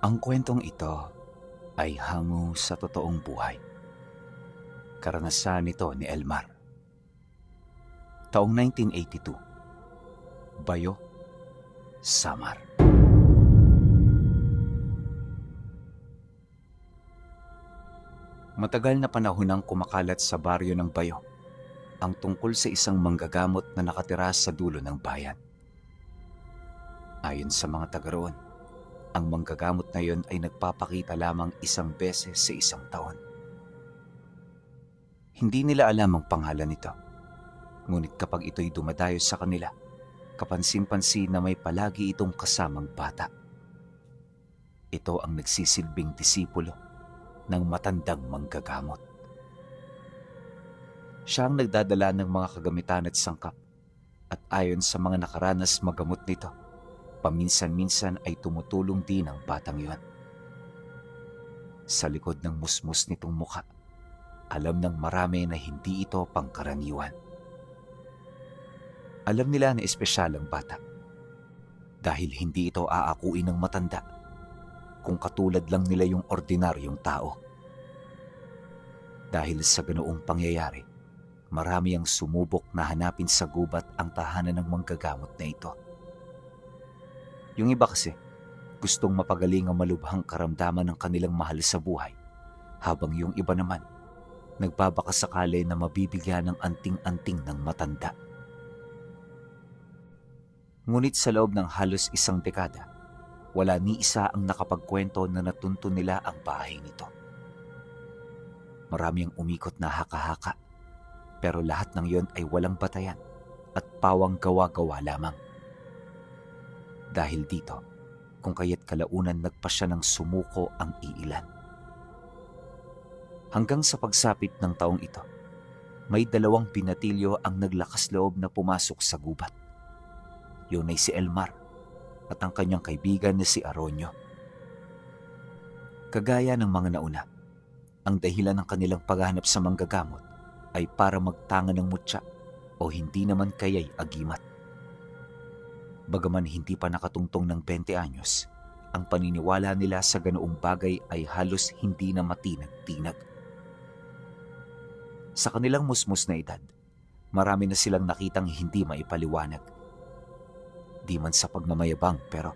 Ang kwentong ito ay hango sa totoong buhay. Karanasan nito ni Elmar. Taong 1982, Bayo, Samar. Matagal na panahon nang kumakalat sa baryo ng Bayo ang tungkol sa isang manggagamot na nakatira sa dulo ng bayan. Ayon sa mga taga roon, ang manggagamot na yon ay nagpapakita lamang isang beses sa isang taon. Hindi nila alam ang pangalan nito. Ngunit kapag ito'y dumadayo sa kanila, kapansin-pansin na may palagi itong kasamang bata. Ito ang nagsisilbing disipulo ng matandang manggagamot. Siya ang nagdadala ng mga kagamitan at sangkap, at ayon sa mga nakaranas magamot nito, paminsan-minsan ay tumutulong din ang batang iyon. Sa likod ng musmus nitong muka, alam ng marami na hindi ito pangkaraniwan. Alam nila na espesyal ang bata dahil hindi ito aakuin ng matanda kung katulad lang nila yung ordinaryong tao. Dahil sa ganoong pangyayari, marami ang sumubok na hanapin sa gubat ang tahanan ng manggagamot na ito. Yung iba kasi, gustong mapagaling ang malubhang karamdaman ng kanilang mahal sa buhay, habang yung iba naman, nagbabakasakali na mabibigyan ng anting-anting ng matanda. Ngunit sa loob ng halos isang dekada, wala ni isa ang nakapagkwento na natunto nila ang bahay nito. Marami ang umikot na haka-haka, pero lahat ng yon ay walang batayan at pawang gawa-gawa lamang. Dahil dito, kung kaya't kalaunan nagpa siya ng sumuko ang iilan. Hanggang sa pagsapit ng taong ito, may 2 binatilyo ang naglakas loob na pumasok sa gubat. Yun ay si Elmar at ang kanyang kaibigan na si Aronio. Kagaya ng mga nauna, ang dahilan ng kanilang paghahanap sa manggagamot ay para magtanga ng mutya o hindi naman kaya'y agimat. Bagaman hindi pa nakatungtong ng 20 anyos, ang paniniwala nila sa ganoong bagay ay halos hindi na matinag-tinag. Sa kanilang musmus na edad, marami na silang nakitang hindi maipaliwanag. Di man sa pagmamayabang, pero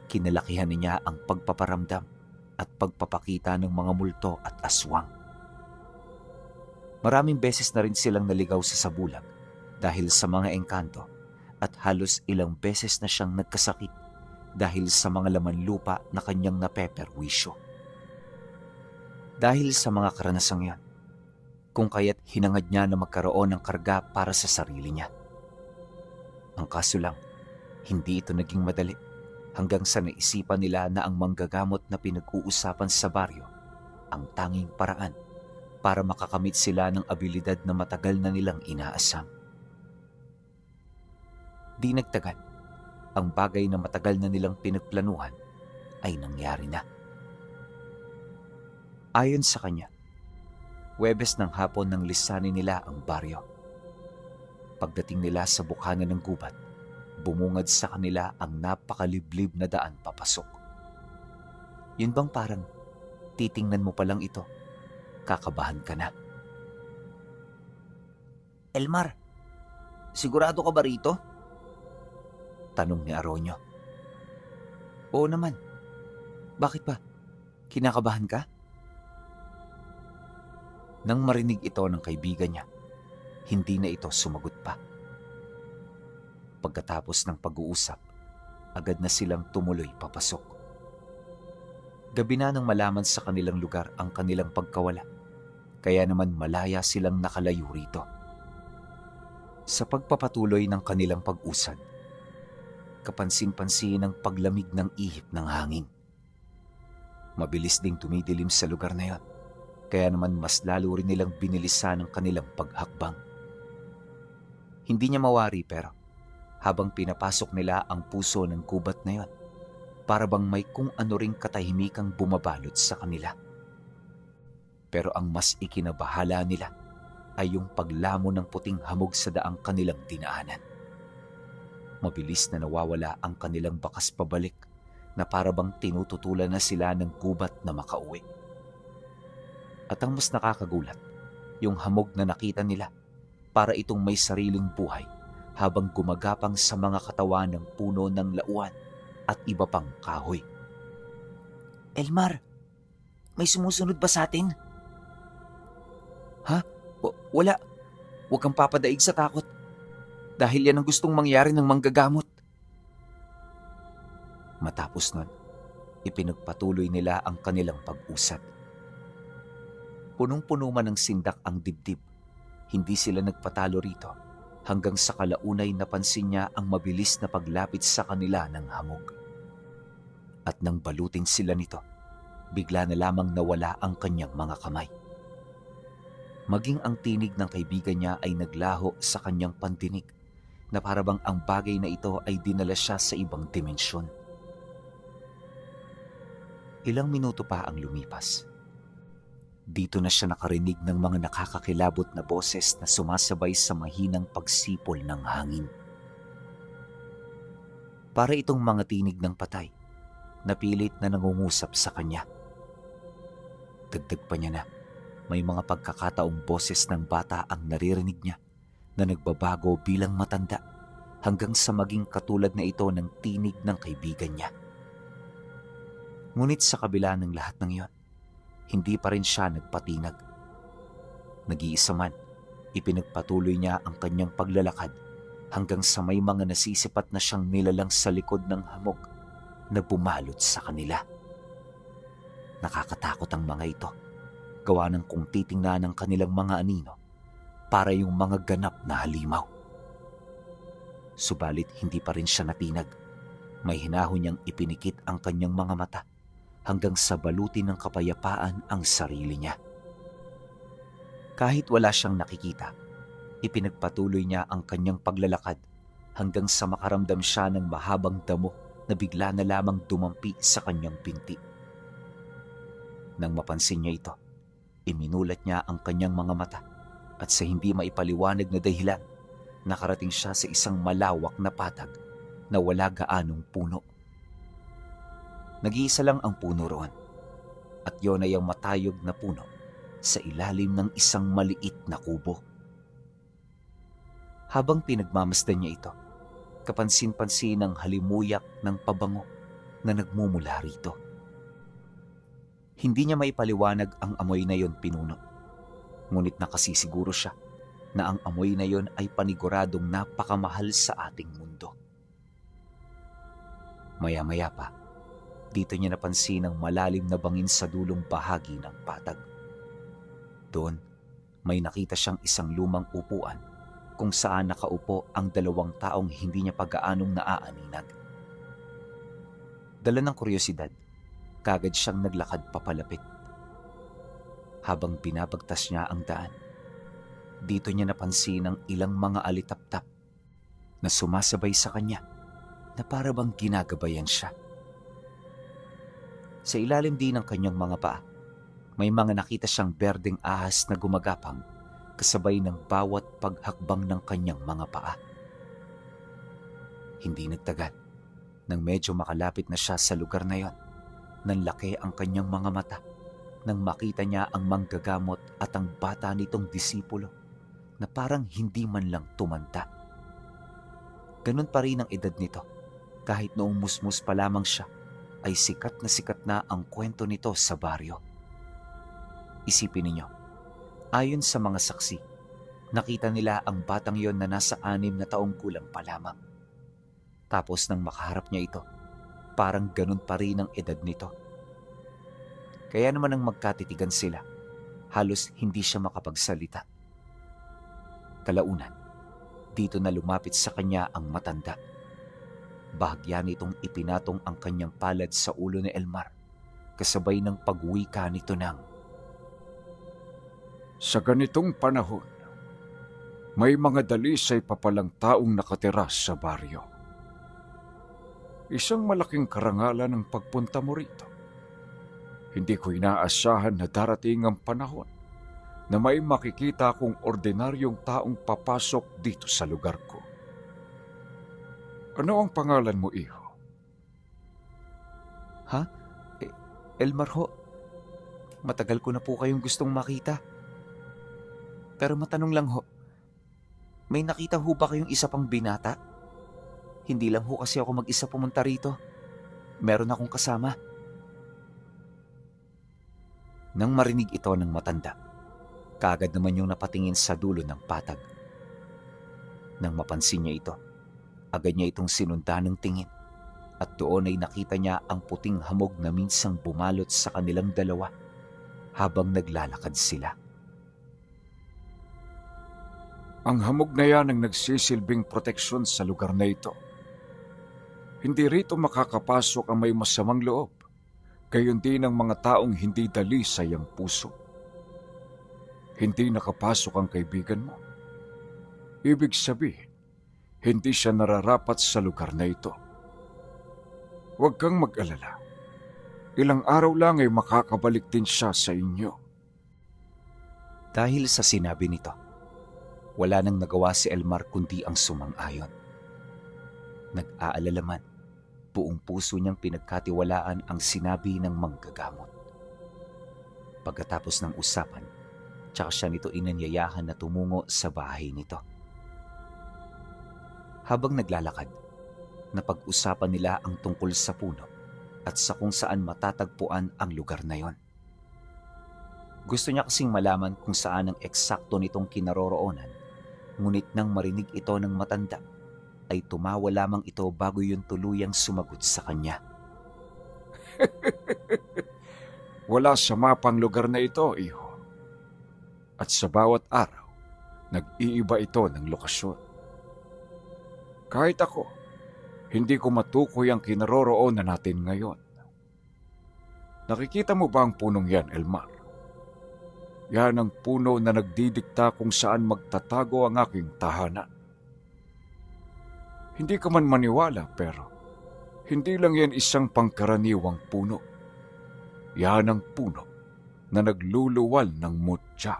kinalakihan niya ang pagpaparamdam at pagpapakita ng mga multo at aswang. Maraming beses na rin silang naligaw sa sabulag dahil sa mga engkanto, at halos ilang beses na siyang nagkasakit dahil sa mga laman lupa na kanyang napeperwisyo. Dahil sa mga karanasang yan, kung kaya't hinangad niya na magkaroon ng karga para sa sarili niya. Ang kaso lang, hindi ito naging madali hanggang sa naisipan nila na ang manggagamot na pinag-uusapan sa baryo ang tanging paraan para makakamit sila ng abilidad na matagal na nilang inaasam. Di nagtagal, ang bagay na matagal na nilang pinagplanuhan ay nangyari na. Ayon sa kanya, Huwebes ng hapon nang lisanin nila ang baryo. Pagdating nila sa bukana ng gubat, bumungad sa kanila ang napakaliblib na daan papasok. Yun bang parang titingnan mo pa lang ito, kakabahan ka na? Elmar, sigurado ka ba rito? Tanong ni Aronio. Oo naman. Bakit ba? Kinakabahan ka? Nang marinig ito ng kaibigan niya, hindi na ito sumagot pa. Pagkatapos ng pag-uusap, agad na silang tumuloy papasok. Gabi na nang malaman sa kanilang lugar ang kanilang pagkawala, kaya naman malaya silang nakalayo rito. Sa pagpapatuloy ng kanilang pag-usad, kapansin-pansin ang paglamig ng ihip ng hangin. Mabilis ding tumidilim sa lugar na yon, kaya naman mas lalo rin nilang binilisan ang kanilang paghakbang. Hindi niya mawari pero habang pinapasok nila ang puso ng gubat na yon, para bang may kung ano ring katahimikang bumabalot sa kanila. Pero ang mas ikinabahala nila ay yung paglamo ng puting hamog sa daang kanilang dinaanan. Mabilis na nawawala ang kanilang bakas pabalik na parabang tinututulan na sila ng gubat na makauwi. At ang mas nakakagulat, yung hamog na nakita nila para itong may sariling buhay habang gumagapang sa mga katawan ng puno ng lauan at iba pang kahoy. Elmar, may sumusunod ba sa atin? Ha? Wala. Huwag kang papadaig sa takot. Dahil yan ang gustong mangyari ng manggagamot. Matapos nun, ipinagpatuloy nila ang kanilang pag-usap. Punong-puno man ng sindak ang dibdib, hindi sila nagpatalo rito hanggang sa kalaunay napansin niya ang mabilis na paglapit sa kanila ng hamog. At nang balutin sila nito, bigla na lamang nawala ang kanyang mga kamay. Maging ang tinig ng kaibigan niya ay naglaho sa kanyang pandinig na parabang ang bagay na ito ay dinala siya sa ibang dimensyon. Ilang minuto pa ang lumipas. Dito na siya nakarinig ng mga nakakakilabot na boses na sumasabay sa mahinang pagsipol ng hangin. Para itong mga tinig ng patay, napilit na nangungusap sa kanya. Dagdag pa niya na, may mga pagkakataong boses ng bata ang naririnig niya na nagbabago bilang matanda hanggang sa maging katulad na ito ng tinig ng kaibigan niya. Ngunit sa kabila ng lahat ng iyon, hindi pa rin siya nagpatinag. Nag-iisa man, ipinagpatuloy niya ang kanyang paglalakad hanggang sa may mga nasisipat na siyang nilalang sa likod ng hamog na bumalot sa kanila. Nakakatakot ang mga ito, gawa ng kung titingnan ng kanilang mga anino para yung mga ganap na halimaw. Subalit hindi pa rin siya natinag. May hinahon niyang ipinikit ang kanyang mga mata hanggang sa balutin ng kapayapaan ang sarili niya. Kahit wala siyang nakikita, ipinagpatuloy niya ang kanyang paglalakad hanggang sa makaramdam siya ng mahabang damo na bigla na lamang dumampi sa kanyang binti. Nang mapansin niya ito, iminulat niya ang kanyang mga mata at sa hindi maipaliwanag na dahilan, nakarating siya sa isang malawak na patag na wala gaanong puno. Nag-iisa lang ang puno roon at yon ay ang matayog na puno sa ilalim ng isang maliit na kubo. Habang pinagmamasdan niya ito, kapansin-pansin ang halimuyak ng pabango na nagmumula rito. Hindi niya maipaliwanag ang amoy na yon pinuno, ngunit nakasisiguro siya na ang amoy na yon ay paniguradong napakamahal sa ating mundo. Maya-maya pa, dito niya napansin ang malalim na bangin sa dulong bahagi ng patag. Doon, may nakita siyang isang lumang upuan kung saan nakaupo ang dalawang taong hindi niya pag-aanong naaaninag. Dala ng kuryosidad, kagad siyang naglakad papalapit. Habang binabagtas niya ang daan, dito niya napansin ang ilang mga alitaptap na sumasabay sa kanya na parabang ginagabayan siya. Sa ilalim din ng kanyang mga paa, may mga nakita siyang berdeng ahas na gumagapang kasabay ng bawat paghakbang ng kanyang mga paa. Hindi nagtagal, nang medyo makalapit na siya sa lugar na yon, nanlaki ang kanyang mga mata nang makita niya ang manggagamot at ang bata nitong disipulo na parang hindi man lang tumanda. Ganun pa rin ang edad nito, kahit noong musmus pa lamang siya, ay sikat na ang kwento nito sa baryo. Isipin ninyo, ayon sa mga saksi, nakita nila ang batang yon na nasa 6 na taong gulang pa lamang. Tapos nang makaharap niya ito, parang ganun pa rin ang edad nito. Kaya naman nang magkatitigan sila, halos hindi siya makapagsalita. Kalaunan, dito na lumapit sa kanya ang matanda. Bahagya nitong ipinatong ang kanyang palad sa ulo ni Elmar, kasabay ng pagwika nito ng, "Sa ganitong panahon, may mga dalisay pa palang taong nakatira sa baryo. Isang malaking karangalan ang pagpunta mo rito. Hindi ko inaasahan na darating ang panahon na may makikita akong ordinaryong taong papasok dito sa lugar ko. Ano ang pangalan mo, iho?" Eh, Elmar ho, matagal ko na po kayong gustong makita. Pero matanong lang ho, may nakita ho ba kayong isa pang binata? Hindi lang ho kasi ako mag-isa pumunta rito. Meron akong kasama. Nang marinig ito ng matanda, kaagad naman yung napatingin sa dulo ng patag. Nang mapansin niya ito, agad niya itong sinundan ng tingin at doon ay nakita niya ang puting hamog na minsang bumalot sa kanilang dalawa habang naglalakad sila. Ang hamog na yan ang nagsisilbing proteksyon sa lugar na ito. Hindi rito makakapasok ang may masamang loob, gayon din ang mga taong hindi dalisay ang puso. Hindi nakapasok ang kaibigan mo. Ibig sabihin, hindi siya nararapat sa lugar na ito. Huwag kang mag-alala. Ilang araw lang ay makakabalik din siya sa inyo. Dahil sa sinabi nito, wala nang nagawa si Elmar kundi ang sumang-ayon. Nag-aalala man, buong puso niyang pinagkatiwalaan ang sinabi ng manggagamot. Pagkatapos ng usapan, tsaka siya nito inanyayahan na tumungo sa bahay nito. Habang naglalakad, napag-usapan nila ang tungkol sa puno at sa kung saan matatagpuan ang lugar na yon. Gusto niya kasing malaman kung saan ang eksakto nitong kinaroroonan, ngunit nang marinig ito ng matanda, ay tumawa lamang ito bago yun tuluyang sumagot sa kanya. Wala sa mapang lugar na ito, iho. At sa bawat araw, nag-iiba ito ng lokasyon. Kahit ako, hindi ko matukoy ang kinaroroonan natin ngayon. Nakikita mo ba ang punong yan, Elmar? Yan ang puno na nagdidikta kung saan magtatago ang aking tahanan. Hindi ka man maniwala pero hindi lang yan isang pangkaraniwang puno. Yan ang puno na nagluluwal ng mutya.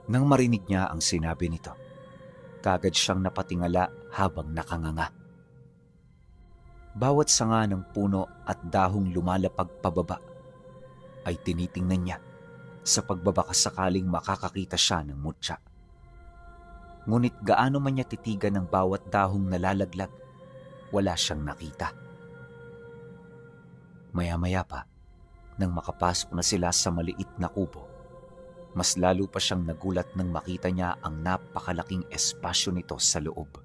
Nang marinig niya ang sinabi nito, kagad siyang napatingala habang nakanganga. Bawat sanga ng puno at dahong lumalapag pababa ay tinitingnan niya sa pagbabaka sakaling makakakita siya ng mutya. Ngunit gaano man niya titigan ng bawat dahong nalalaglag, wala siyang nakita. Maya-maya pa, nang makapasok na sila sa maliit na kubo, mas lalo pa siyang nagulat nang makita niya ang napakalaking espasyo nito sa loob.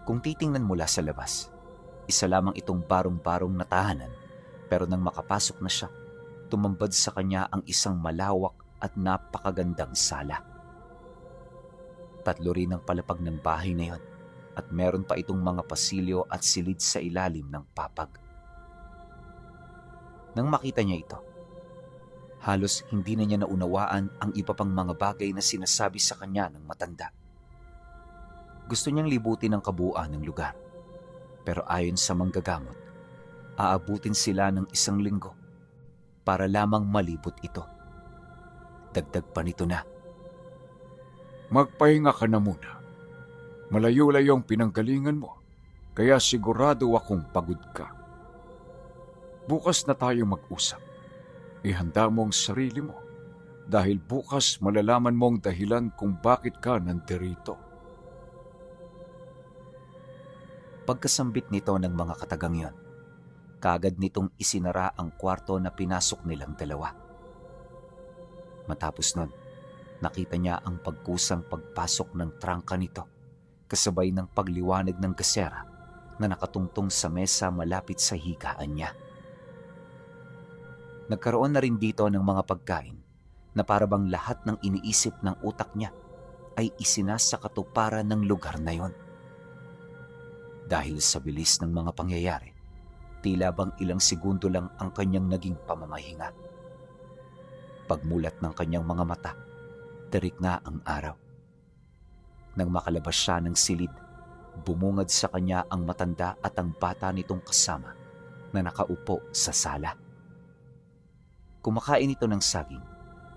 Kung titingnan mula sa labas, isa lamang itong barong-barong na tahanan, pero nang makapasok na siya, tumambad sa kanya ang isang malawak at napakagandang sala. 3 rin ang palapag ng bahay na yon at meron pa itong mga pasilyo at silid sa ilalim ng papag. Nang makita niya ito, halos hindi na niya naunawaan ang iba pang mga bagay na sinasabi sa kanya ng matanda. Gusto niyang libutin ang kabuuan ng lugar, pero ayon sa manggagamot, aabutin sila ng 1 linggo para lamang malibot ito. Dagdag pa nito na, Magpahinga ka na muna. Malayo-layo ang pinanggalingan mo, kaya sigurado akong pagod ka. Bukas na tayo mag-usap. Ihanda mo ang sarili mo dahil bukas malalaman mo ang dahilan kung bakit ka nandirito. Pagkasambit nito ng mga katagang yon, kaagad nitong isinara ang kwarto na pinasok nilang dalawa. Matapos nun, nakita niya ang pagkusang pagpasok ng trangka nito, kasabay ng pagliwanag ng gasera na nakatungtong sa mesa malapit sa higaan niya. Nagkaroon na rin dito ng mga pagkain na parabang lahat ng iniisip ng utak niya ay isinasakatuparan ng lugar na yon. Dahil sa bilis ng mga pangyayari, tila bang ilang segundo lang ang kanyang naging pamamahinga. Pagmulat ng kanyang mga mata, terik na ang araw. Nang makalabas siya ng silid, bumungad sa kanya ang matanda at ang bata nitong kasama na nakaupo sa sala. Kumakain ito ng saging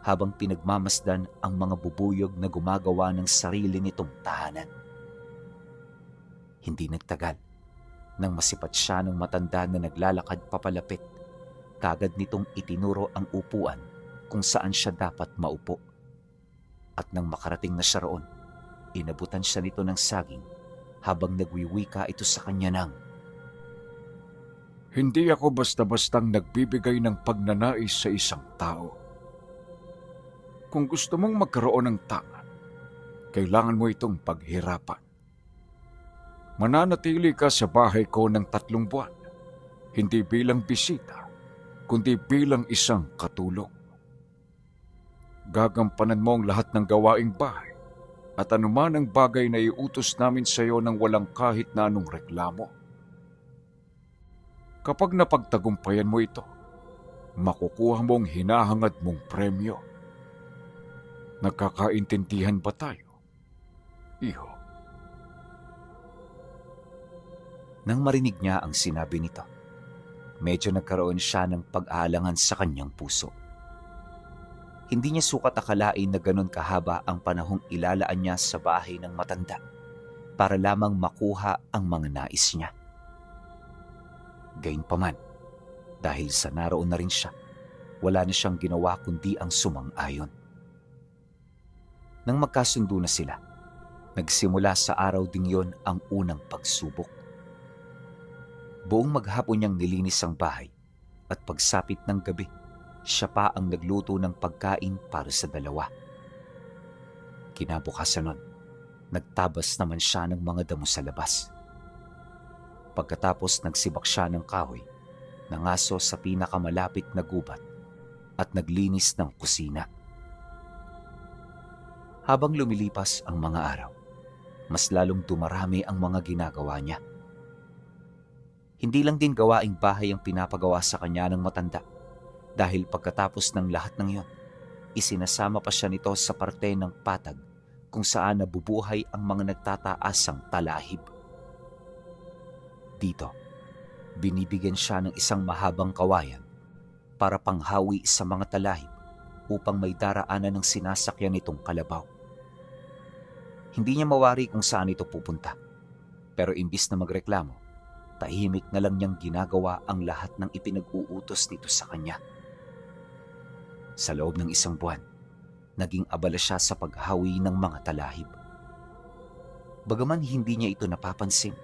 habang pinagmamasdan ang mga bubuyog na gumagawa ng sarili nitong tahanan. Hindi nagtagal, Nang masipat siya ng matanda na naglalakad papalapit, kagad nitong itinuro ang upuan kung saan siya dapat maupo. At nang makarating na siya roon, inabutan siya nito ng saging habang nagwiwika ito sa kanya ng, Hindi ako basta-bastang nagbibigay ng pagnanais sa isang tao. Kung gusto mong magkaroon ng tama, kailangan mo itong paghirapan. Mananatili ka sa bahay ko ng 3 buwan, hindi bilang bisita, kundi bilang isang katulong. Gagampanan mo ang lahat ng gawaing bahay at anuman ang bagay na iutos namin sa iyo nang walang kahit na anong reklamo. Kapag napagtagumpayan mo ito, makukuha mo ang hinahangad mong premyo. Nagkakaintindihan ba tayo, iho? Nang marinig niya ang sinabi nito, medyo nagkaroon siya ng pag-aalangan sa kanyang puso. Hindi niya sukat akalain na ganun kahaba ang panahong ilalaan niya sa bahay ng matanda para lamang makuha ang mga nais niya. Gayunpaman, dahil sa naroon na rin siya, wala na siyang ginawa kundi ang sumang-ayon. Nang magkasundo na sila, nagsimula sa araw ding yon ang unang pagsubok. Buong maghapon niyang nilinis ang bahay at pagsapit ng gabi, siya pa ang nagluto ng pagkain para sa 2. Kinabukasan nun, nagtabas naman siya ng mga damo sa labas. Pagkatapos nagsibak siya ng kahoy, nangaso sa pinakamalapit na gubat at naglinis ng kusina. Habang lumilipas ang mga araw, mas lalong dumarami ang mga ginagawa niya. Hindi lang din gawaing bahay ang pinapagawa sa kanya ng matanda, dahil pagkatapos ng lahat ng iyon, isinasama pa siya nito sa parte ng patag kung saan nabubuhay ang mga nagtataasang talahib. Dito, binibigyan siya ng isang mahabang kawayan para panghawi sa mga talahib upang may daraanan ng sinasakyan nitong kalabaw. Hindi niya mawari kung saan ito pupunta, pero imbis na magreklamo, tahimik na lang niyang ginagawa ang lahat ng ipinag-uutos nito sa kanya. Sa loob ng 1 buwan, naging abala siya sa paghawi ng mga talahib. Bagaman hindi niya ito napapansin,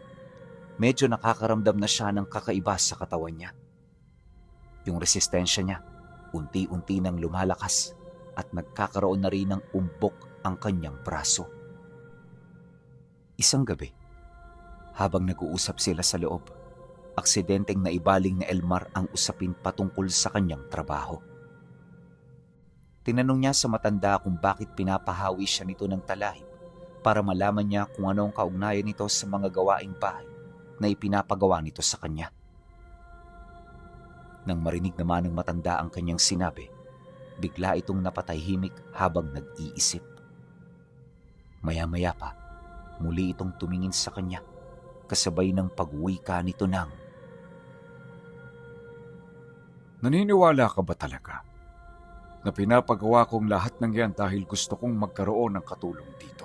medyo nakakaramdam na siya ng kakaiba sa katawan niya. Yung resistensya niya, unti-unti nang lumalakas at nagkakaroon na rin ng umbok ang kanyang braso. Isang gabi, habang nag-uusap sila sa loob, aksidenteng naibaling na Elmar ang usapin patungkol sa kanyang trabaho. Tinanong niya sa matanda kung bakit pinapahawi siya nito ng talahib para malaman niya kung ano ang kaugnayan nito sa mga gawaing bahay na ipinapagawa nito sa kanya. Nang marinig naman ng matanda ang kanyang sinabi, bigla itong napatahimik habang nag-iisip. Maya-maya pa, muli itong tumingin sa kanya, kasabay ng pag-uwika nito ng, Naniniwala ka ba talaga na pinapagawa kong lahat ng yan dahil gusto kong magkaroon ng katulong dito?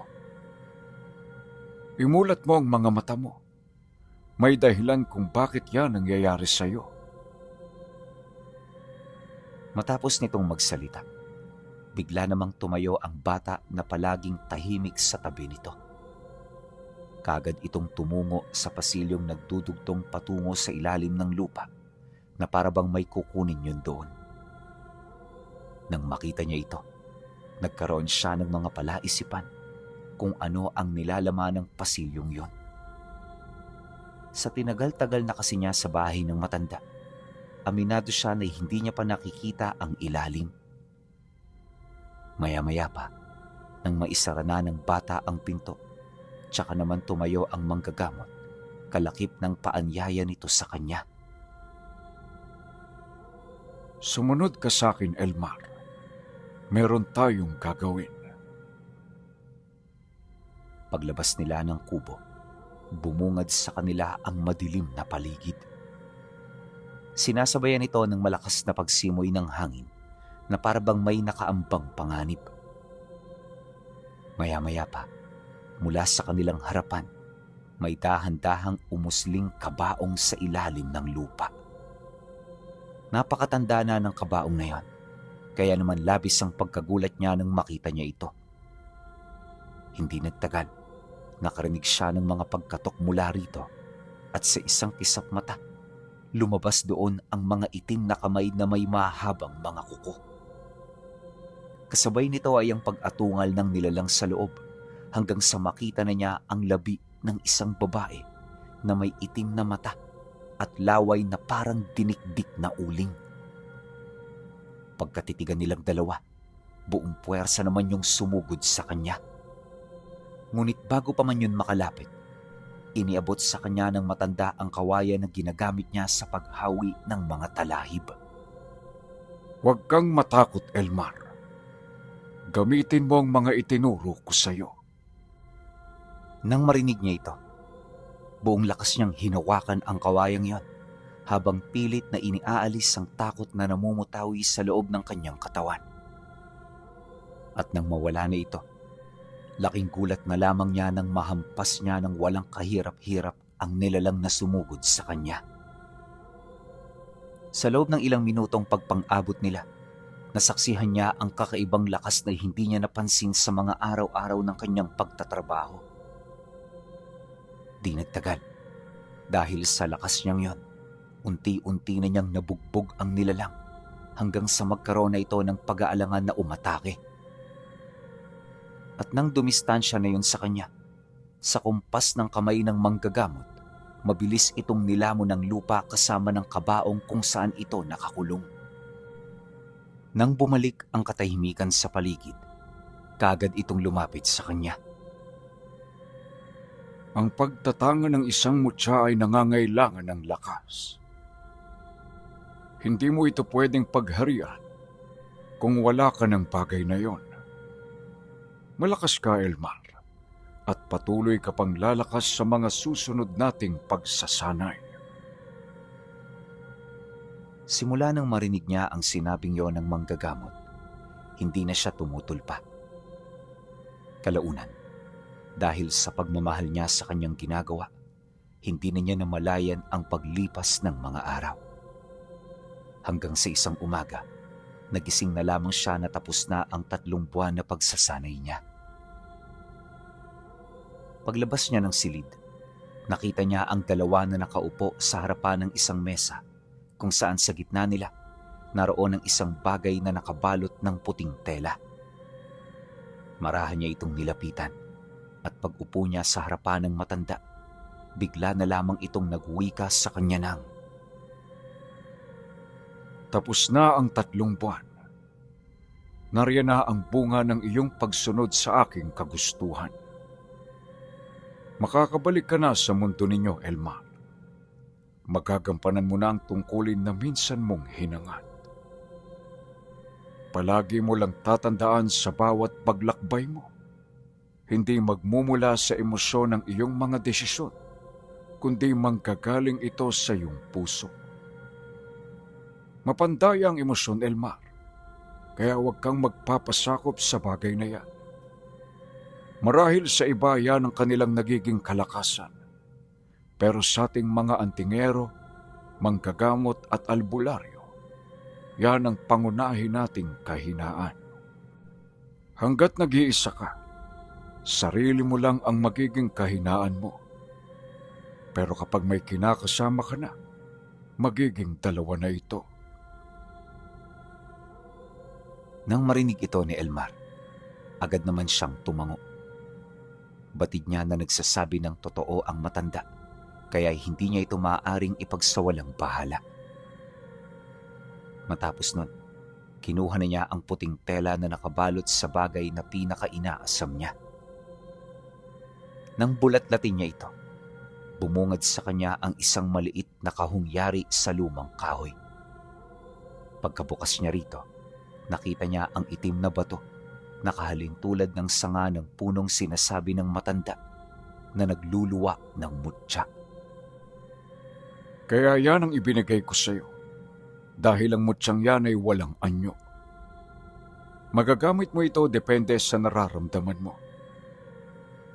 Imulat mo ang mga mata mo. May dahilan kung bakit yan nangyayari sa iyo. Matapos nitong magsalita, bigla namang tumayo ang bata na palaging tahimik sa tabi nito. Kagad itong tumungo sa pasilyong nagdudugtong patungo sa ilalim ng lupa na parabang may kukunin yun doon. Nang makita niya ito, nagkaroon siya ng mga palaisipan kung ano ang nilalaman ng pasilyong yon. Sa tinagal-tagal na kasi niya sa bahay ng matanda, aminado siya na hindi niya pa nakikita ang ilalim. Maya-maya pa, nang maisara na ng bata ang pinto, tsaka naman tumayo ang manggagamot, kalakip ng paanyaya nito sa kanya. Sumunod ka sa akin, Elmar. Meron tayong gagawin. Paglabas nila ng kubo, bumungad sa kanila ang madilim na paligid. Sinasabayan ito ng malakas na pagsimoy ng hangin na parabang may nakaambang panganib. Maya-maya pa, mula sa kanilang harapan, May dahan-dahang umusling kabaong sa ilalim ng lupa. Napakatanda na ng kabaong na yon, kaya naman labis ang pagkagulat niya nang makita niya ito. Hindi nagtagal, nakarinig siya ng mga pagkatok mula rito at sa isang kisap mata, lumabas doon ang mga itim na kamay na may mahabang mga kuko. Kasabay nito ay ang pag-atungal ng nilalang sa loob hanggang sa makita na niya ang labi ng isang babae na may itim na mata at laway na parang dinikdik na uling. Pagkatitigan nilang dalawa, buong puwersa naman yung sumugod sa kanya. Ngunit bago pa man yun makalapit, iniabot sa kanya ng matanda ang kawayan na ginagamit niya sa paghawi ng mga talahib. Huwag kang matakot, Elmar. Gamitin mo ang mga itinuro ko sa iyo. Nang marinig niya ito, buong lakas niyang hinawakan ang kawayang yon habang pilit na iniaalis ang takot na namumutawi sa loob ng kanyang katawan. At nang mawala na ito, laking gulat na lamang niya nang mahampas niya ng walang kahirap-hirap ang nilalang na sumugod sa kanya. Sa loob ng ilang minutong pagpang-abot nila, nasaksihan niya ang kakaibang lakas na hindi niya napansin sa mga araw-araw ng kanyang pagtatrabaho. Di nagtagal, dahil sa lakas niyang yon, unti-unti na niyang nabugbog ang nilalang hanggang sa magkaroon na ito ng pag-aalangan na umatake. At nang dumistansya na yun sa kanya, sa kumpas ng kamay ng manggagamot, mabilis itong nilamon ng lupa kasama ng kabaong kung saan ito nakakulong. Nang bumalik ang katahimikan sa paligid, kaagad itong lumapit sa kanya. Ang pagtatanga ng isang mutya ay nangangailangan ng lakas. Hindi mo ito pwedeng pagharian kung wala ka ng bagay na yon. Malakas ka, Elmar, at patuloy ka pang lalakas sa mga susunod nating pagsasanay. Simula nang marinig niya ang sinabing yon ng manggagamot, hindi na siya tumutol pa. Kalaunan, dahil sa pagmamahal niya sa kanyang ginagawa, hindi na niya namalayan ang paglipas ng mga araw. Hanggang sa isang umaga, nagising na lamang siya na tapos na ang 3 buwan na pagsasanay niya. Paglabas niya ng silid, nakita niya ang dalawa na nakaupo sa harapan ng isang mesa kung saan sa gitna nila naroon ang isang bagay na nakabalot ng puting tela. Marahan niya itong nilapitan at pag-upo niya sa harapan ng matanda, bigla na lamang itong nagwika sa kanya ng, Tapos na ang 3 buwan. Nariyan na ang bunga ng iyong pagsunod sa aking kagustuhan. Makakabalik ka na sa mundo ninyo, Elmar. Magagampanan mo na ang tungkulin na minsan mong hinangad. Palagi mo lang tatandaan sa bawat paglakbay mo. Hindi magmumula sa emosyon ng iyong mga desisyon, kundi manggagaling ito sa iyong puso. Mapandaya ang emosyon, Elmar, kaya huwag kang magpapasakop sa bagay na yan. Marahil sa iba yan ang kanilang nagiging kalakasan, pero sa ating mga antingero, manggagamot at albularyo, yan ang pangunahin nating kahinaan. Hanggat nag-iisa ka, sarili mo lang ang magiging kahinaan mo. Pero kapag may kinakasama ka na, magiging 2 na ito. Nang marinig ito ni Elmar, agad naman siyang tumango. Batid niya na nagsasabi ng totoo ang matanda, kaya hindi niya ito maaaring ipagsawalang bahala. Matapos nun, kinuha na niya ang puting tela na nakabalot sa bagay na pinaka-inaasam niya. Nang bulat-latin niya ito, bumungad sa kanya ang isang maliit na kahungyari sa lumang kahoy. Pagkabukas niya rito, nakita niya ang itim na bato na kahalin tulad ng sanga ng punong sinasabi ng matanda na nagluluwa ng mutya. Kaya yan ang ibinigay ko sa iyo, dahil ang mutyang yan ay walang anyo. Magagamit mo ito depende sa nararamdaman mo.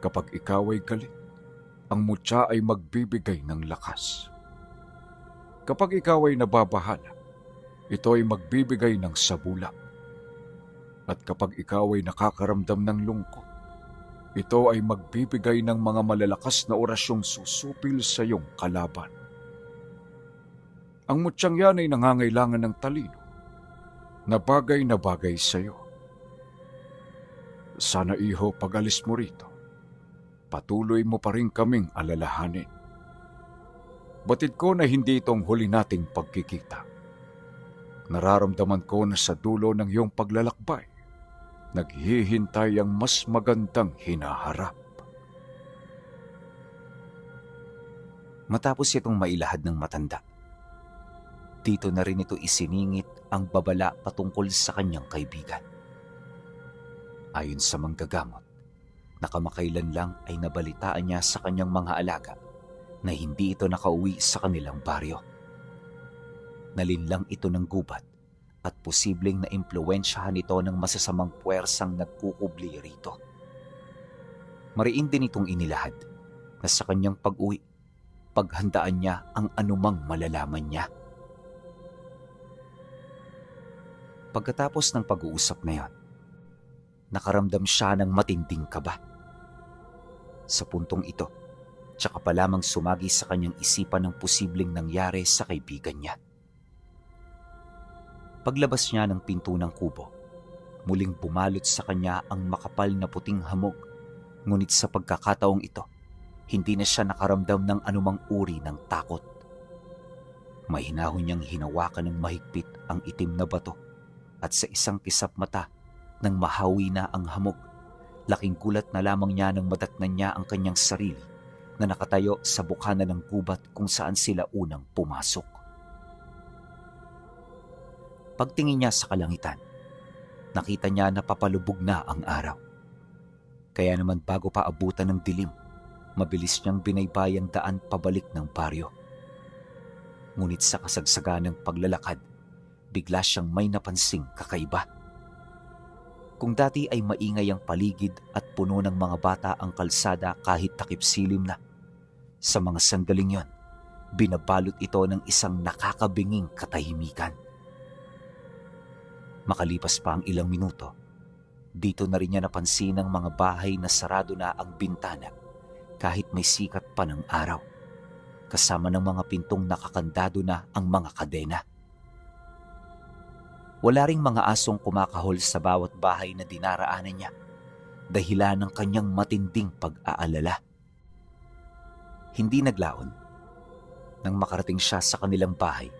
Kapag ikaw ay galit, ang mutya ay magbibigay ng lakas. Kapag ikaw ay nababahala, ito ay magbibigay ng sabulak. At kapag ikaw ay nakakaramdam ng lungkot, ito ay magbibigay ng mga malalakas na orasyong susupil sa iyong kalaban. Ang mutyang yan ay nangangailangan ng talino na bagay sa iyo. Sana iho, pag alis mo rito, patuloy mo pa rin kaming alalahanin. Batid ko na hindi itong huli nating pagkikita. Nararamdaman ko na sa dulo ng iyong paglalakbay, naghihintay ang mas magandang hinaharap. Matapos itong mailahad ng matanda, dito na rin ito isiningit ang babala patungkol sa kanyang kaibigan. Ayon sa manggagamot, nakamakailan lang ay nabalitaan niya sa kanyang mga alaga na hindi ito nakauwi sa kanilang baryo. Nalinlang ito ng gubat at posibleng naimpluwensyahan ito ng masasamang puwersang nagkukubli rito. Mariin din itong inilahad na sa kanyang pag-uwi, paghandaan niya ang anumang malalaman niya. Pagkatapos ng pag-uusap na yon, nakaramdam siya ng matinding kaba. Sa puntong ito, tsaka pa lamang sumagi sa kanyang isipan ng posibleng nangyari sa kaibigan niya. Paglabas niya ng pinto ng kubo, muling bumalot sa kanya ang makapal na puting hamog, ngunit sa pagkakataong ito, hindi na siya nakaramdam ng anumang uri ng takot. Mahinahon niyang hinawakan ng mahigpit ang itim na bato at sa isang kisap mata nang mahawi na ang hamog, laking gulat na lamang niya nang madatnan niya ang kanyang sarili na nakatayo sa bukana ng gubat kung saan sila unang pumasok. Pagtingin niya sa kalangitan, nakita niya na papalubog na ang araw. Kaya naman bago pa abutan ng dilim, mabilis niyang binaybay ang daan pabalik ng baryo. Ngunit sa kasagsagan ng paglalakad, bigla siyang may napansing kakaiba. Kung dati ay maingay ang paligid at puno ng mga bata ang kalsada kahit takip silim na, sa mga sandaling yon, binabalot ito ng isang nakakabinging katahimikan. Makalipas pa ang ilang minuto, dito na rin niya napansin ang mga bahay na sarado na ang bintana kahit may sikat pa ng araw, kasama ng mga pintong nakakandado na ang mga kadena. Wala ring mga asong kumakahol sa bawat bahay na dinaraanan niya, dahilan ng kanyang matinding pag-aalala. Hindi naglaon. Nang makarating siya sa kanilang bahay,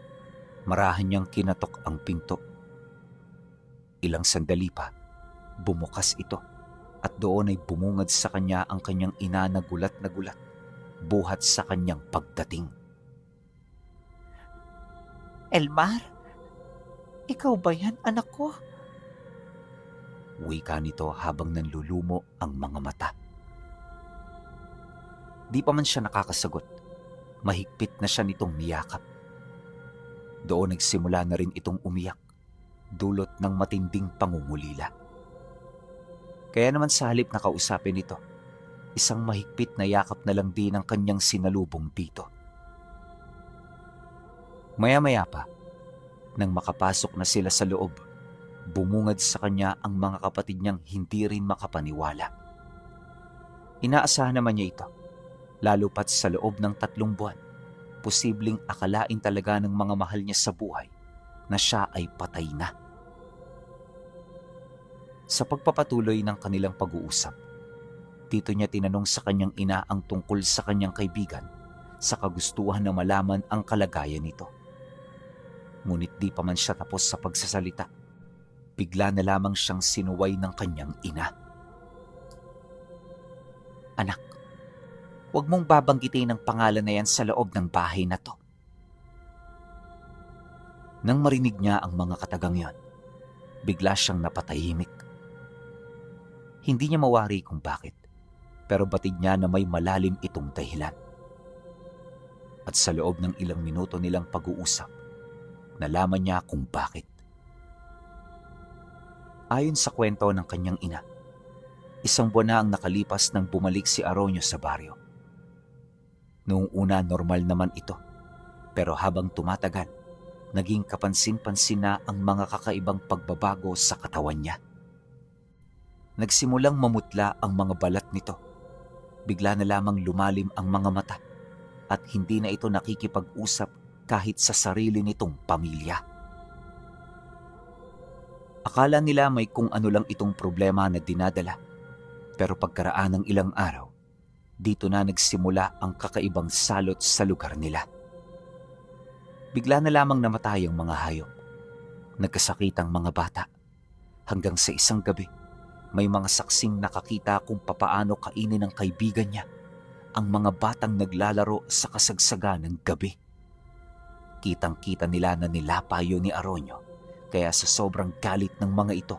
marahan niyang kinatok ang pinto. Ilang sandali pa, bumukas ito at doon ay bumungad sa kanya ang kanyang ina na gulat, buhat sa kanyang pagdating. Elmar? Ikaw ba yan, anak ko? Wika nito habang nanlulumo ang mga mata. Di pa man siya nakakasagot, mahigpit na siya nitong niyakap. Doon nagsimula na rin itong umiyak, dulot ng matinding pangungulila. Kaya naman sa halip na kausapin ito, isang mahigpit na yakap na lang din ang kanyang sinalubong dito. Maya-maya pa, nang makapasok na sila sa loob, bumungad sa kanya ang mga kapatid niyang hindi rin makapaniwala. Inaasahan naman niya ito, lalo pat sa loob ng 3 buwan, posibleng akalain talaga ng mga mahal niya sa buhay na siya ay patay na. Sa pagpapatuloy ng kanilang pag-uusap, dito niya tinanong sa kanyang ina ang tungkol sa kanyang kaibigan sa kagustuhan na malaman ang kalagayan nito. Ngunit di pa man siya tapos sa pagsasalita, bigla na lamang siyang sinuway ng kanyang ina. Anak, huwag mong babanggitin ang pangalan na yan sa loob ng bahay na to. Nang marinig niya ang mga katagang yon, bigla siyang napatahimik. Hindi niya mawari kung bakit, pero batid niya na may malalim itong dahilan. At sa loob ng ilang minuto nilang pag-uusap, nalaman niya kung bakit. Ayon sa kwento ng kanyang ina, 1 buwan na ang nakalipas nang bumalik si Aronio sa baryo. Noong una normal naman ito, pero habang tumatagal, naging kapansin-pansin na ang mga kakaibang pagbabago sa katawan niya. Nagsimulang mamutla ang mga balat nito. Bigla na lamang lumalim ang mga mata at hindi na ito nakikipag-usap kahit sa sarili nitong pamilya. Akala nila may kung ano lang itong problema na dinadala, pero pagkaraan ng ilang araw, dito na nagsimula ang kakaibang salot sa lugar nila. Bigla na lamang namatay ang mga hayop. Nagkasakit ang mga bata. Hanggang sa isang gabi, may mga saksing nakakita kung papaano kainin ng kaibigan niya ang mga batang naglalaro sa kasagsagan ng gabi. Kitang-kita nila na nilapayo ni Aronyo, kaya sa sobrang galit ng mga ito,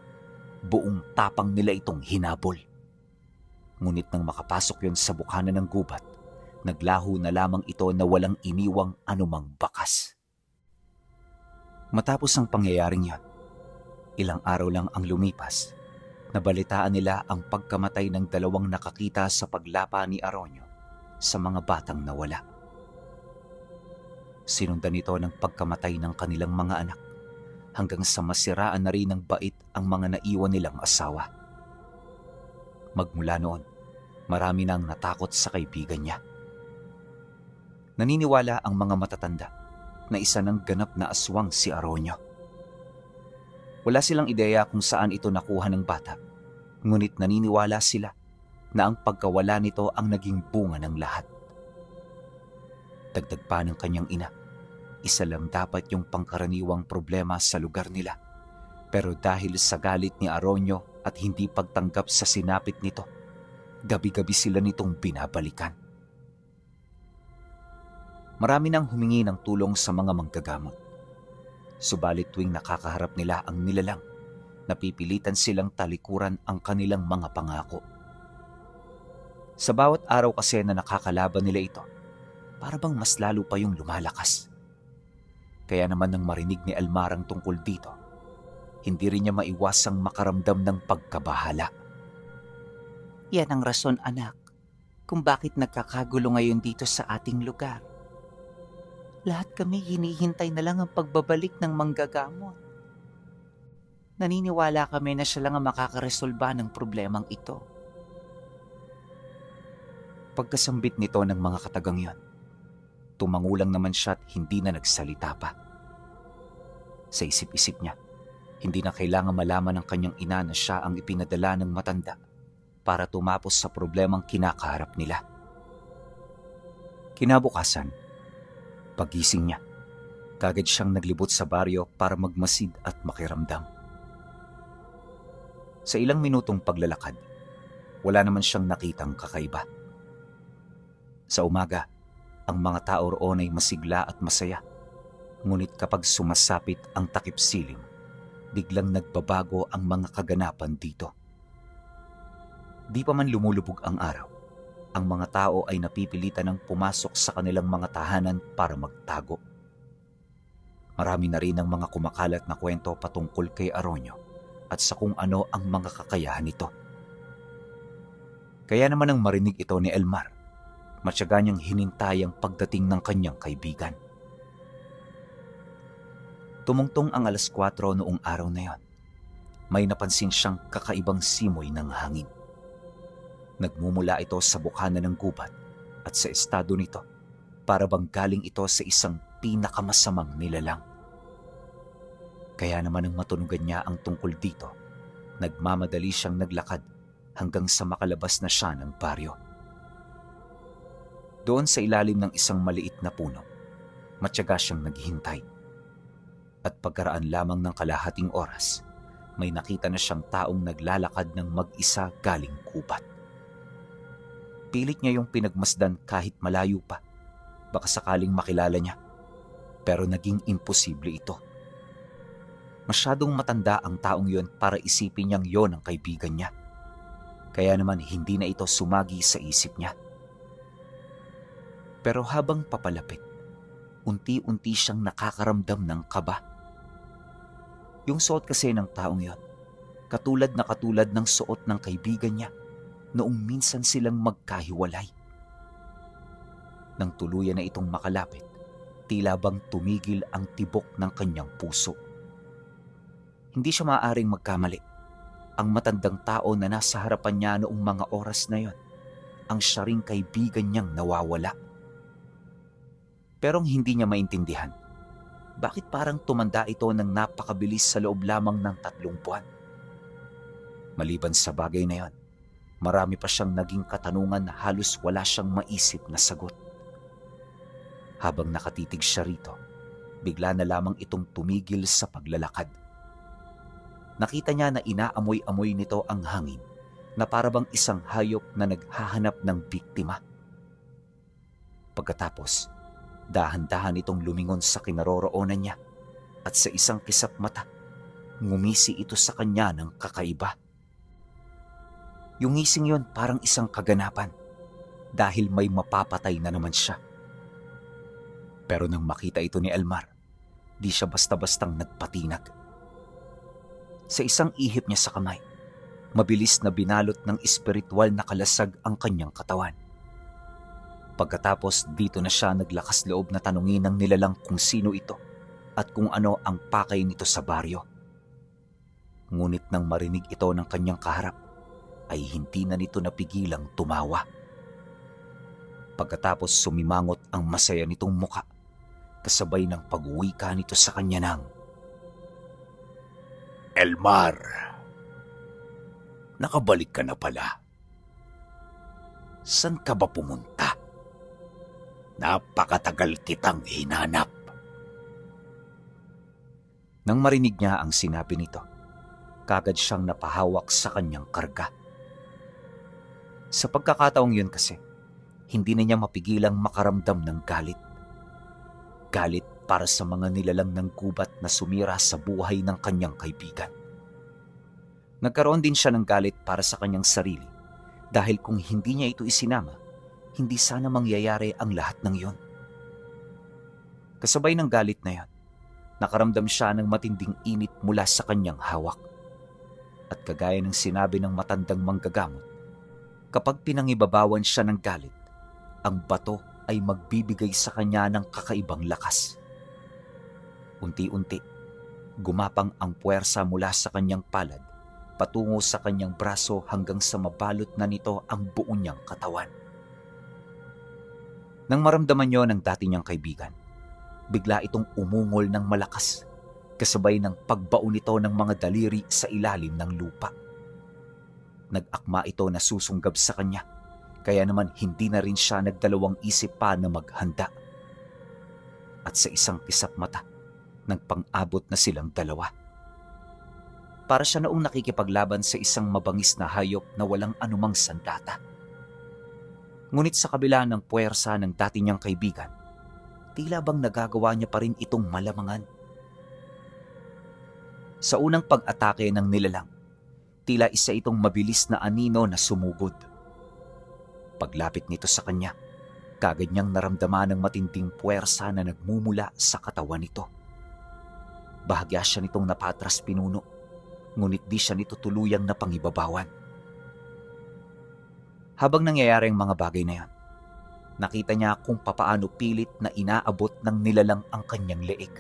buong tapang nila itong hinabol. Ngunit nang makapasok yon sa bukana ng gubat, naglaho na lamang ito na walang iniwang anumang bakas. Matapos ang pangyayaring yon, ilang araw lang ang lumipas, nabalitaan nila ang pagkamatay ng dalawang nakakita sa paglapa ni Aronyo sa mga batang nawala. Sinundan nito ng pagkamatay ng kanilang mga anak hanggang sa masiraan na rin ng bait ang mga naiwan nilang asawa. Magmula noon, marami nang natakot sa kaibigan niya. Naniniwala ang mga matatanda na isa ng ganap na aswang si Aronyo. Wala silang ideya kung saan ito nakuha ng bata, ngunit naniniwala sila na ang pagkawala nito ang naging bunga ng lahat. Dagdag pa ng kanyang ina, isa lang dapat yung pangkaraniwang problema sa lugar nila. Pero dahil sa galit ni Aronyo at hindi pagtanggap sa sinapit nito, gabi-gabi sila nitong binabalikan. Marami nang humingi ng tulong sa mga manggagamot. Subalit tuwing nakakaharap nila ang nilalang, napipilitan silang talikuran ang kanilang mga pangako. Sa bawat araw kasi na nakakalaban nila ito, para bang mas lalo pa yung lumalakas. Kaya naman nang marinig ni Almarang tungkol dito, hindi rin niya maiwasang makaramdam ng pagkabahala. Yan ang rason, anak, kung bakit nagkakagulo ngayon dito sa ating lugar. Lahat kami hinihintay na lang ang pagbabalik ng manggagamot. Naniniwala kami na siya lang ang makakaresolba ng problemang ito. Pagkasambit nito ng mga katagang yon, tumangulang naman siya at hindi na nagsalita pa. Sa isip-isip niya, hindi na kailangan malaman ng kanyang ina na siya ang ipinadala ng matanda para tumapos sa problemang kinakaharap nila. Kinabukasan, pagising niya, kagad siyang naglibot sa baryo para magmasid at makiramdam. Sa ilang minutong paglalakad, wala naman siyang nakitang kakaiba. Sa umaga, ang mga tao roon ay masigla at masaya. Ngunit kapag sumasapit ang takip silim, biglang nagbabago ang mga kaganapan dito. Di pa man lumulubog ang araw, ang mga tao ay napipilitan ng pumasok sa kanilang mga tahanan para magtago. Marami na rin ang mga kumakalat na kwento patungkol kay Aronyo at sa kung ano ang mga kakayahan nito. Kaya naman ang marinig ito ni Elmar, matyaga niyang hinintay ang pagdating ng kanyang kaibigan. Tumungtong ang 4:00 noong araw na yon. May napansin siyang kakaibang simoy ng hangin. Nagmumula ito sa bukana ng gubat at sa estado nito, para bang galing ito sa isang pinakamasamang nilalang. Kaya naman nang matunugan niya ang tungkol dito, nagmamadali siyang naglakad hanggang sa makalabas na siya ng baryo. Doon sa ilalim ng isang maliit na puno, matyaga siyang naghihintay. At pagkaraan lamang ng kalahating oras, may nakita na siyang taong naglalakad ng mag-isa galing gubat. Pilit niya yung pinagmasdan kahit malayo pa, baka sakaling makilala niya. Pero naging imposible ito. Masyadong matanda ang taong yon para isipin niyang yon ang kaibigan niya. Kaya naman hindi na ito sumagi sa isip niya. Pero habang papalapit, unti-unti siyang nakakaramdam ng kaba. Yung suot kasi ng taong yon, katulad ng suot ng kaibigan niya noong minsan silang magkahiwalay. Nang tuluyan na itong makalapit, tila bang tumigil ang tibok ng kanyang puso. Hindi siya maaaring magkamali. Ang matandang tao na nasa harapan niya noong mga oras na yon, ang siya ring kaibigan niyang nawawala. Pero hindi niya maintindihan, bakit parang tumanda ito ng napakabilis sa loob lamang ng 3 buwan? Maliban sa bagay na yon, marami pa siyang naging katanungan na halos wala siyang maisip na sagot. Habang nakatitig siya rito, bigla na lamang itong tumigil sa paglalakad. Nakita niya na inaamoy-amoy nito ang hangin na parabang isang hayop na naghahanap ng biktima. Pagkatapos, dahan-dahan itong lumingon sa kinaroroonan niya at sa isang kisap mata, ngumisi ito sa kanya ng kakaiba. Yung ngising yon parang isang kaganapan dahil may mapapatay na naman siya. Pero nang makita ito ni Elmar, di siya basta-bastang nagpatinag. Sa isang ihip niya sa kamay, mabilis na binalot ng espiritual na kalasag ang kanyang katawan. Pagkatapos dito na siya naglakas loob na tanungin ng nilalang kung sino ito at kung ano ang pakay nito sa baryo. Ngunit nang marinig ito ng kanyang kaharap, ay hindi na nito napigilang tumawa. Pagkatapos sumimangot ang masaya nitong muka, kasabay ng pag-uwika nito sa kanya ng, Elmar, nakabalik ka na pala. San ka ba pumunta? Napakatagal kitang hinanap. Nang marinig niya ang sinabi nito, kagad siyang napahawak sa kanyang karga. Sa pagkakataong yun kasi, hindi na niya mapigilang makaramdam ng galit. Galit para sa mga nilalang ng gubat na sumira sa buhay ng kanyang kaibigan. Nagkaroon din siya ng galit para sa kanyang sarili dahil kung hindi niya ito isinama, hindi sana mangyayari ang lahat ng yon. Kasabay ng galit na yon, nakaramdam siya ng matinding init mula sa kanyang hawak. At kagaya ng sinabi ng matandang manggagamot, kapag pinangibabawan siya ng galit, ang bato ay magbibigay sa kanya ng kakaibang lakas. Unti-unti, gumapang ang puwersa mula sa kanyang palad patungo sa kanyang braso hanggang sa mabalot na nito ang buo niyang katawan. Nang maramdaman niyo ng dati niyang kaibigan, bigla itong umungol ng malakas, kasabay ng pagbaon nito ng mga daliri sa ilalim ng lupa. Nag-akma ito na susunggab sa kanya, kaya naman hindi na rin siya nagdalawang isip pa na maghanda. At sa isang kisap mata, nagpang-abot na silang dalawa. Para siya noong nakikipaglaban sa isang mabangis na hayop na walang anumang sandata. Ngunit sa kabila ng puwersa ng dati niyang kaibigan, tila bang nagagawa niya pa rin itong malamangan. Sa unang pag-atake ng nilalang, tila isa itong mabilis na anino na sumugod. Paglapit nito sa kanya, kagad niyang naramdaman ng matinding puwersa na nagmumula sa katawan nito. Bahagya siya nitong napatras pinuno, ngunit di siya nito tuluyang napangibabawan. Habang nangyayari ang mga bagay na yan, nakita niya kung papaano pilit na inaabot ng nilalang ang kanyang leeg.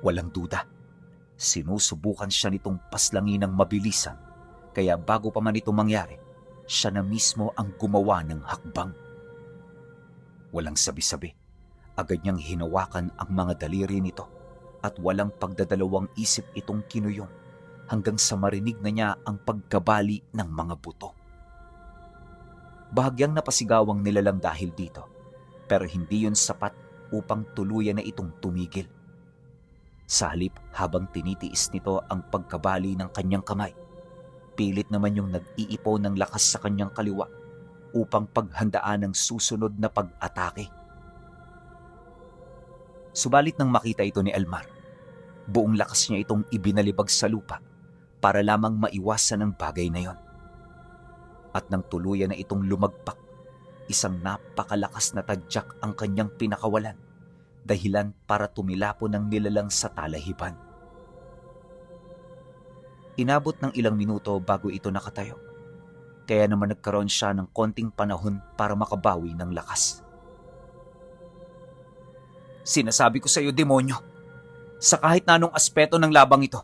Walang duda, sinusubukan siya nitong paslangin ng mabilisan, kaya bago pa man ito mangyari, siya na mismo ang gumawa ng hakbang. Walang sabi-sabi, agad niyang hinawakan ang mga daliri nito at walang pagdadalawang isip itong kinuyong hanggang sa marinig na niya ang pagkabali ng mga buto. Bahagyang napasigawang nilalang dahil dito, pero hindi yun sapat upang tuluyan na itong tumigil. Sa halip, habang tinitiis nito ang pagkabali ng kanyang kamay, pilit naman yung nag-iipo ng lakas sa kanyang kaliwa upang paghandaan ng susunod na pag-atake. Subalit nang makita ito ni Elmar, buong lakas niya itong ibinalibag sa lupa para lamang maiwasan ang bagay na yon. At nang tuluyan na itong lumagpak, isang napakalakas na tadyak ang kanyang pinakawalan, dahilan para tumilapo ng nilalang sa talahiban. Inabot ng ilang minuto bago ito nakatayo, kaya naman nagkaroon siya ng konting panahon para makabawi ng lakas. Sinasabi ko sa iyo, demonyo, sa kahit na anong aspeto ng labang ito,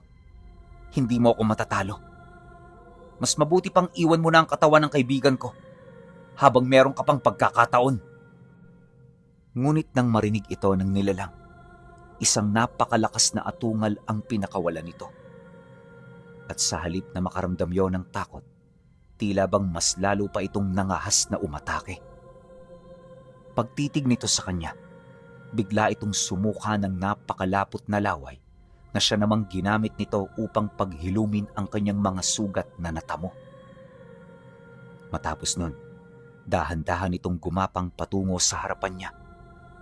hindi mo ako matatalo. Mas mabuti pang iwan mo na ang katawan ng kaibigan ko habang meron ka pang pagkakataon. Ngunit nang marinig ito ng nilalang, isang napakalakas na atungal ang pinakawalan nito. At sa halip na makaramdam yon ng takot, tila bang mas lalo pa itong nangahas na umatake. Pagtitig nito sa kanya, bigla itong sumuka ng napakalapot na laway na siya namang ginamit nito upang paghilumin ang kanyang mga sugat na natamo. Matapos nun, dahan-dahan itong gumapang patungo sa harapan niya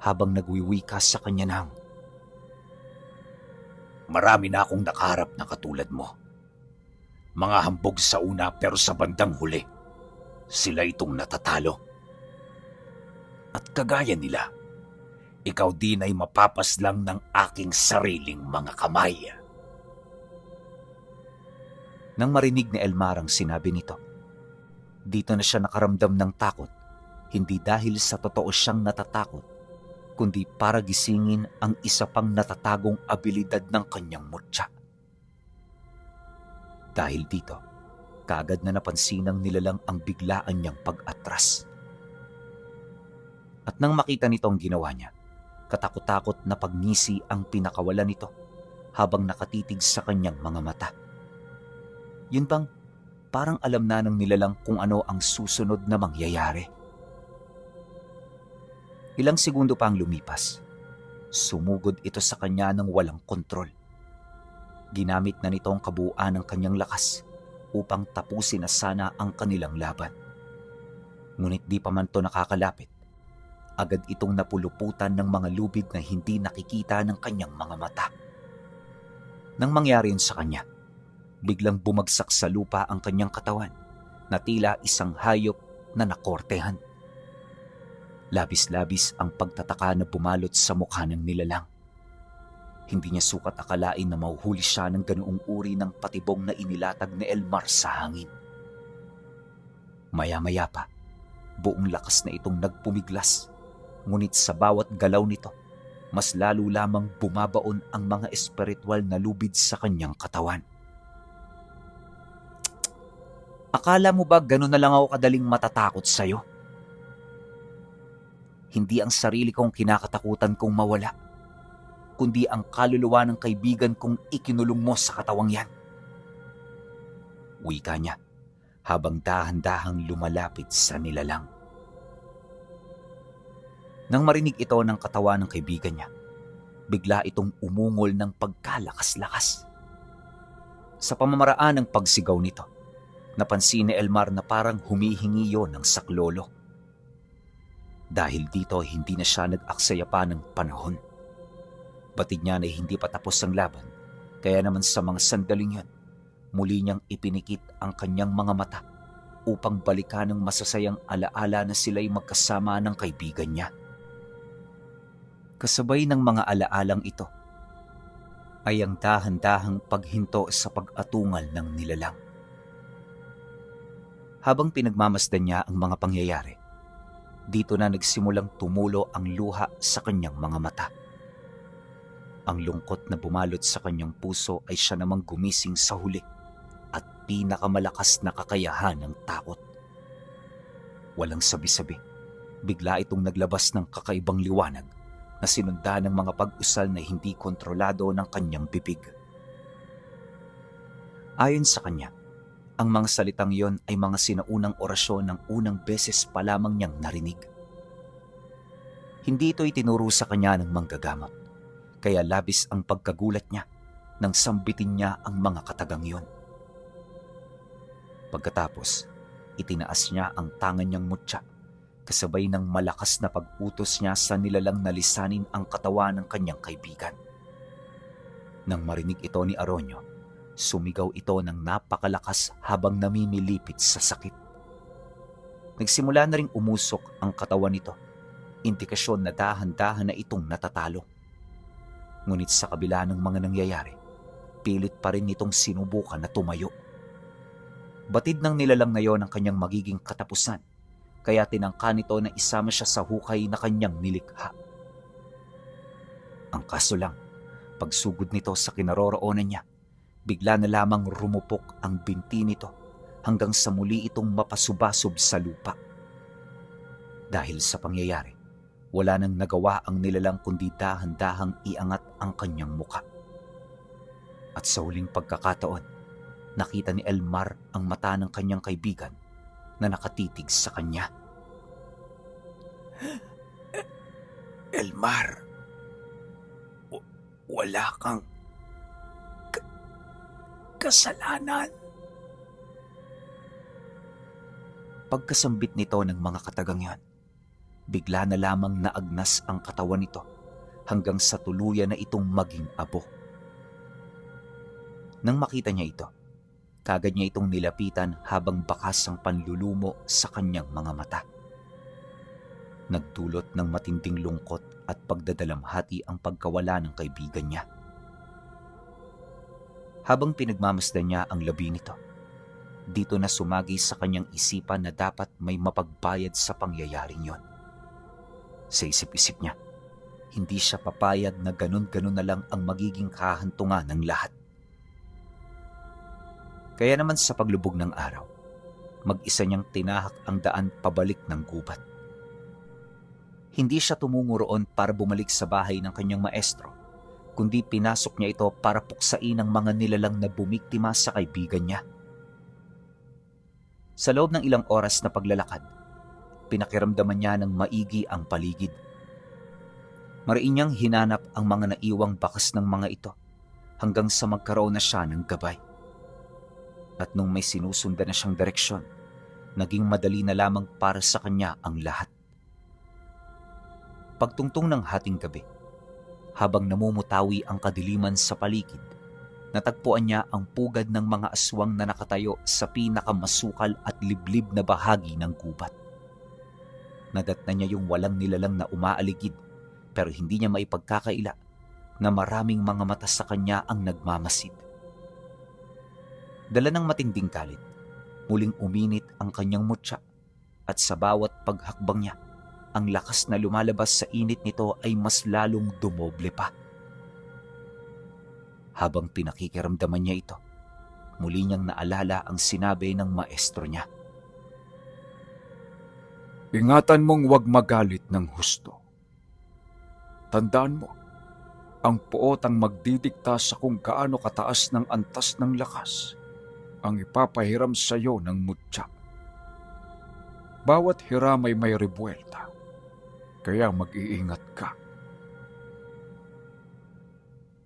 habang nagwiwika sa kanya ng, Marami na akong nakaharap na katulad mo. Mga hambog sa una pero sa bandang huli, sila itong natatalo. At kagaya nila, ikaw din ay mapapaslang ng aking sariling mga kamay. Nang marinig ni Elmar ang sinabi nito, dito na siya nakaramdam ng takot, hindi dahil sa totoo siyang natatakot, kundi para gisingin ang isa pang natatagong abilidad ng kanyang mutya. Dahil dito, kaagad na napansin ng nilalang ang biglaan niyang pag-atras. At nang makita nito ang ginawa niya, katakot-takot na pagngisi ang pinakawalan nito habang nakatitig sa kanyang mga mata. Yun bang parang alam na ng nilalang kung ano ang susunod na mangyayari. Ilang segundo pa ang lumipas. Sumugod ito sa kanya ng walang kontrol. Ginamit na nito ang kabuuan ng kanyang lakas upang tapusin na sana ang kanilang laban. Ngunit di pa man to nakakalapit, agad itong napuluputan ng mga lubid na hindi nakikita ng kanyang mga mata. Nang mangyari yun sa kanya, biglang bumagsak sa lupa ang kanyang katawan na tila isang hayop na nakortehan. Labis-labis ang pagtataka na bumalot sa mukha ng nilalang. Hindi niya sukat akalain na mahuhuli siya ng ganoong uri ng patibong na inilatag ni Elmar sa hangin. Maya-maya pa, buong lakas na itong nagpumiglas. Ngunit sa bawat galaw nito, mas lalo lamang bumabaon ang mga espiritual na lubid sa kanyang katawan. Akala mo ba gano'n na lang ako kadaling matatakot sa'yo? Hindi ang sarili kong kinakatakutan kong mawala, kundi ang kaluluwa ng kaibigan kong ikinulong mo sa katawang yan. Wika niya habang dahan-dahang lumalapit sa nilalang. Nang marinig ito ng katawan ng kaibigan niya, bigla itong umungol ng pagkalakas-lakas. Sa pamamaraan ng pagsigaw nito, napansin ni Elmar na parang humihingi yon ng saklolo. Dahil dito hindi na siya nag-aksaya pa ng panahon. Batid niya na hindi pa tapos ang laban, kaya naman sa mga sandaling yun, muli niyang ipinikit ang kanyang mga mata upang balikan ng masasayang alaala na sila'y magkasama ng kaibigan niya. Kasabay ng mga alaalang ito ay ang dahan-dahang paghinto sa pag-atungal ng nilalang. Habang pinagmamasdan niya ang mga pangyayari, dito na nagsimulang tumulo ang luha sa kanyang mga mata. Ang lungkot na bumalot sa kanyang puso ay siya namang gumising sa huli at pinakamalakas na kakayahan ng takot. Walang sabi-sabi, bigla itong naglabas ng kakaibang liwanag na sinundan ng mga pag-usal na hindi kontrolado ng kanyang bibig. Ayon sa kanya, ang mga salitang yon ay mga sinaunang orasyon ng unang beses pa lamang niyang narinig. Hindi ito itinuro sa kanya ng manggagamot, kaya labis ang pagkagulat niya nang sambitin niya ang mga katagang yon. Pagkatapos, itinaas niya ang tangan niyang mutya, kasabay ng malakas na pag-utos niya sa nilalang na lisanin ang katawan ng kanyang kaibigan. Nang marinig ito ni Aronio, sumigaw ito ng napakalakas habang namimilipit sa sakit. Nagsimula na ring umusok ang katawan nito, indikasyon na dahan-dahan na itong natatalo. Ngunit sa kabila ng mga nangyayari, pilit pa rin itong sinubukan na tumayo. Batid ng nilalang na yon ang kanyang magiging katapusan, kaya tinangka nito na isama siya sa hukay na kanyang nilikha. Ang kaso lang, pagsugod nito sa kinaroroonan niya, bigla na lamang rumupok ang binti nito hanggang sa muli itong mapasubasob sa lupa. Dahil sa pangyayari, wala nang nagawa ang nilalang kundi dahan-dahang iangat ang kanyang muka. At sa huling pagkakataon, nakita ni Elmar ang mata ng kanyang kaibigan na nakatitig sa kanya. Elmar, wala kang kasalanan. Pagkasambit nito ng mga katagang yon, bigla na lamang naagnas ang katawan nito hanggang sa tuluyan na itong maging abo. Nang makita niya ito, kagad niya itong nilapitan habang bakas ang panlulumo sa kanyang mga mata. Nagdulot ng matinding lungkot at pagdadalamhati ang pagkawala ng kaibigan niya. Habang pinagmamasdan niya ang labi nito, dito na sumagi sa kanyang isipan na dapat may mapagbayad sa pangyayaring yon. Sa isip-isip niya, hindi siya papayag na ganun-ganun na lang ang magiging kahantungan ng lahat. Kaya naman sa paglubog ng araw, mag-isa niyang tinahak ang daan pabalik ng gubat. Hindi siya tumungo roon para bumalik sa bahay ng kanyang maestro, kundi pinasok niya ito para puksain ang mga nilalang na bumiktima sa kaibigan niya. Sa loob ng ilang oras na paglalakad, pinakiramdaman niya ng maigi ang paligid. Mariin niyang hinanap ang mga naiwang bakas ng mga ito hanggang sa magkaroon na siya ng gabay. At nung may sinusundan na siyang direksyon, naging madali na lamang para sa kanya ang lahat. Pagtungtong ng hating gabi, habang namumutawi ang kadiliman sa paligid, natagpuan niya ang pugad ng mga aswang na nakatayo sa pinakamasukal at liblib na bahagi ng gubat. Nadatnan niya yung walang nilalang na umaaligid, pero hindi niya maipagkakaila na maraming mga mata sa kanya ang nagmamasid. Dala ng matinding galit, muling uminit ang kanyang mutya at sa bawat paghakbang niya, ang lakas na lumalabas sa init nito ay mas lalong dumoble pa. Habang pinakikiramdaman niya ito, muli niyang naalala ang sinabi ng maestro niya. Ingatan mong huwag magalit ng husto. Tandaan mo, ang puot ang magdidikta sa kung gaano kataas ng antas ng lakas ang ipapahiram sa iyo ng mutya. Bawat hiram ay may rebuelta, kaya mag-iingat ka.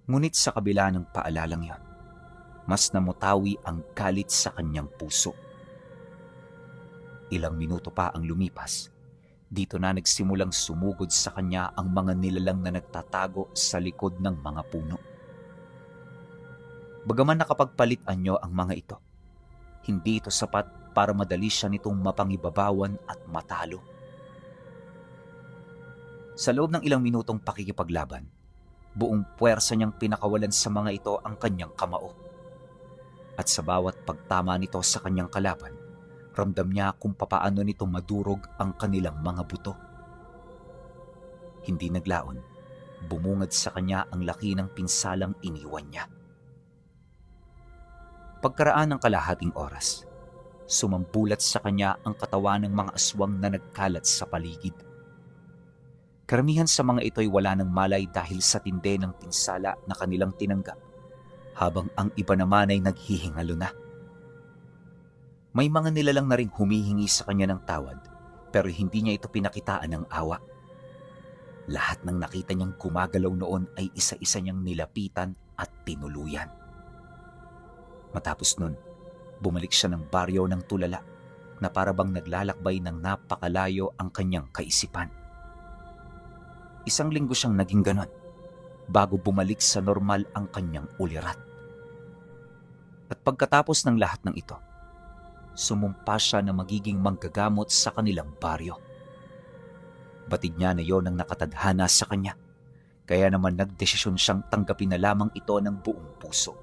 Ngunit sa kabila ng paalalang yon, mas namutawi ang galit sa kanyang puso. Ilang minuto pa ang lumipas, dito na nagsimulang sumugod sa kanya ang mga nilalang na nagtatago sa likod ng mga puno. Bagaman nakapagpalit anyo ang mga ito, hindi ito sapat para madali siya nitong mapangibabawan at matalo. Sa loob ng ilang minutong pakikipaglaban, buong puwersa niyang pinakawalan sa mga ito ang kanyang kamao. At sa bawat pagtama nito sa kanyang kalaban, ramdam niya kung papaano nito madurog ang kanilang mga buto. Hindi naglaon, bumungad sa kanya ang laki ng pinsalang iniwan niya. Pagkaraan ng kalahating oras, sumambulat sa kanya ang katawan ng mga aswang na nagkalat sa paligid. Karamihan sa mga ito ay wala ng malay dahil sa tindi ng pinsala na kanilang tinanggap, habang ang iba naman ay naghihingalo na. May mga nilalang na ring humihingi sa kanya ng tawad, pero hindi niya ito pinakitaan ng awa. Lahat ng nakita niyang gumagalaw noon ay isa-isa niyang nilapitan at tinuluyan. Matapos nun, bumalik siya ng baryo ng tulala na parabang naglalakbay ng napakalayo ang kanyang kaisipan. Isang linggo siyang naging ganon bago bumalik sa normal ang kanyang ulirat. At pagkatapos ng lahat ng ito, sumumpa siya na magiging manggagamot sa kanilang baryo. Batid niya na yon ang nakatadhana sa kanya, kaya naman nagdesisyon siyang tanggapin na lamang ito ng buong puso.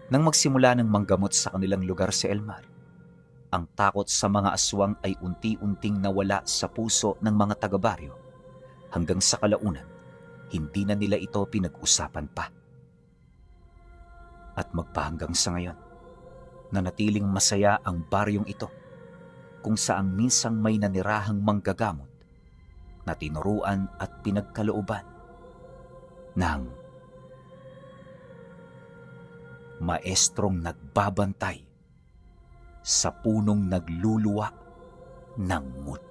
Nang magsimula ng manggamot sa kanilang lugar si Elmar, ang takot sa mga aswang ay unti-unting nawala sa puso ng mga taga-baryo hanggang sa kalaunan hindi na nila ito pinag-usapan pa. At magpahanggang sa ngayon, nanatiling masaya ang baryong ito kung saan minsang may nanirahang manggagamot na tinuruan at pinagkalooban ng maestrong nagbabantay sa punong nagluluwa ng muto.